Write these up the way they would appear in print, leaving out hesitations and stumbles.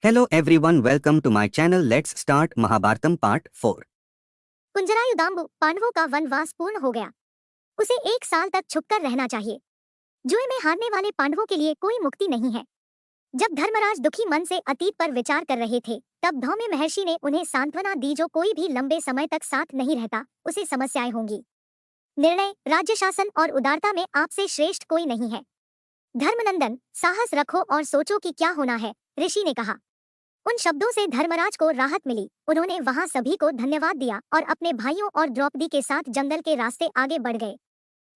Hello everyone, welcome to my channel. Let's start Mahabharatam part 4. कुंजरायुधाम्बु पांडवों का वनवास पूर्ण हो गया। उसे 1 साल तक छुपकर रहना चाहिए। जुए में हारने वाले पांडवों के लिए कोई मुक्ति नहीं है। जब धर्मराज दुखी मन से अतीत पर विचार कर रहे थे, तब धौम्य महर्षि ने उन्हें सांत्वना दी, जो कोई भी लंबे समय तक साथ नहीं रहता उसे समस्याएं होंगी। निर्णय, राज्य शासन और उदारता में आपसे श्रेष्ठ कोई नहीं है। धर्मनंदन, साहस रखो और सोचो कि क्या होना है, ऋषि ने कहा। उन शब्दों से धर्मराज को राहत मिली। उन्होंने वहां सभी को धन्यवाद दिया और अपने भाइयों और द्रौपदी के साथ जंगल के रास्ते आगे बढ़ गए।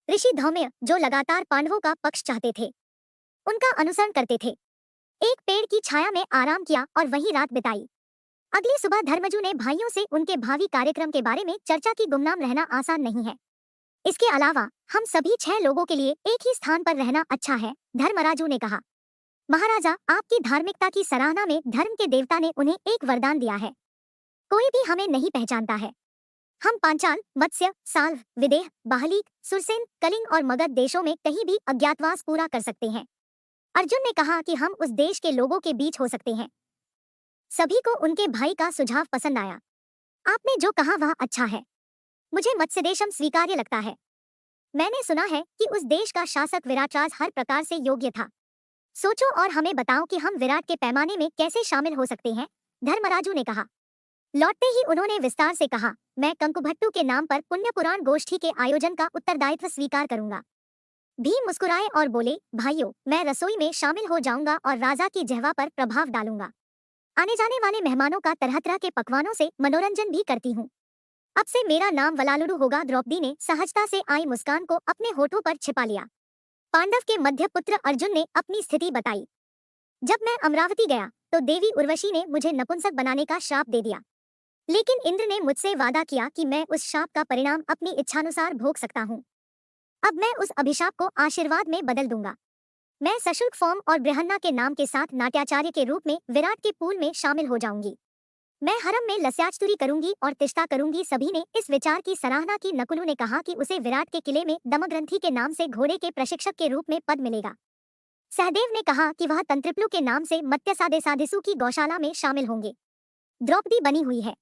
ऋषि धौम्य, जो लगातार पांडवों का पक्ष चाहते थे, उनका अनुसरण करते थे, एक पेड़ की छाया में आराम किया और वहीं रात बिताई। अगली सुबह धर्मजू ने भाइयों से उनके भावी कार्यक्रम के बारे में चर्चा की। गुमनाम रहना आसान नहीं है। इसके अलावा हम सभी 6 लोगों के लिए एक ही स्थान पर रहना अच्छा है, धर्मराजू ने कहा। महाराजा, आपकी धार्मिकता की सराहना में धर्म के देवता ने उन्हें एक वरदान दिया है। कोई भी हमें नहीं पहचानता है। हम पांचाल, मत्स्य, साल्व, विदेह, बाहलीक, सुरसेन, कलिंग और मगध देशों में कहीं भी अज्ञातवास पूरा कर सकते हैं। अर्जुन ने कहा कि हम उस देश के लोगों के बीच हो सकते हैं। सभी को उनके भाई का सुझाव पसंद आया। आपने जो कहा वह अच्छा है। मुझे मत्स्यदेशम स्वीकार्य लगता है। मैंने सुना है कि उस देश का शासक विराटराज हर प्रकार से योग्य था। सोचो और हमें बताओ कि हम विराट के पैमाने में कैसे शामिल हो सकते हैं, धर्मराजू ने कहा। लौटते ही उन्होंने विस्तार से कहा, मैं कंकुभट्टू के नाम पर पुण्य पुराण गोष्ठी के आयोजन का उत्तरदायित्व स्वीकार करूंगा। भीम मुस्कुराए और बोले, भाइयों, मैं रसोई में शामिल हो जाऊंगा और राजा की जिह्वा पर प्रभाव डालूंगा। आने जाने वाले मेहमानों का तरह तरह के पकवानों से मनोरंजन भी करती हूँ। अब से मेरा नाम वलालुडु होगा। द्रौपदी ने सहजता से आई मुस्कान को अपने होठों पर छिपा लिया। पांडव के मध्य पुत्र अर्जुन ने अपनी स्थिति बताई। जब मैं अमरावती गया तो देवी उर्वशी ने मुझे नपुंसक बनाने का श्राप दे दिया, लेकिन इंद्र ने मुझसे वादा किया कि मैं उस श्राप का परिणाम अपनी इच्छानुसार भोग सकता हूँ। अब मैं उस अभिशाप को आशीर्वाद में बदल दूंगा। मैं सशुल्क फॉर्म और बृहन्ना के नाम के साथ नाट्याचार्य के रूप में विराट के पूल में शामिल हो जाऊंगी। मैं हरम में लस्याचतुरी करूंगी और तिष्ठा करूंगी। सभी ने इस विचार की सराहना की। नकुलु ने कहा कि उसे विराट के किले में दमग्रंथी के नाम से घोड़े के प्रशिक्षक के रूप में पद मिलेगा। सहदेव ने कहा कि वह तंत्रिप्लु के नाम से मत्स्यसादेसादिसु की गौशाला में शामिल होंगे। द्रौपदी बनी हुई है।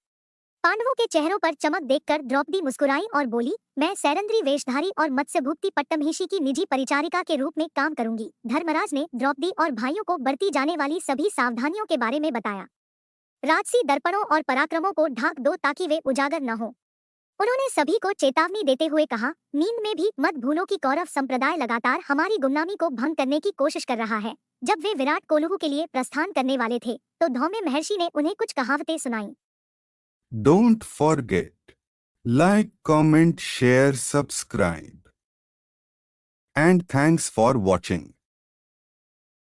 पांडवों के चेहरों पर चमक देखकर द्रौपदी मुस्कुराई और बोली, मैं सैरंद्री वेशधारी और मत्स्यभुक्ति पट्टमहिषी की निजी परिचारिका के रूप में काम करूंगी। धर्मराज ने द्रौपदी और भाइयों को बरती जाने वाली सभी सावधानियों के बारे में बताया। राजसी दर्पणों और पराक्रमों को ढाक दो ताकि वे उजागर न हो। उन्होंने सभी को चेतावनी देते हुए कहा, नींद में भी मत भूलो कि कौरव संप्रदाय लगातार हमारी गुमनामी को भंग करने की कोशिश कर रहा है। जब वे विराट कोलुहु के लिए प्रस्थान करने वाले थे, तो धौम्य महर्षि ने उन्हें कुछ कहावतें सुनाई। Don't forget, like, comment, share, subscribe. And thanks for watching.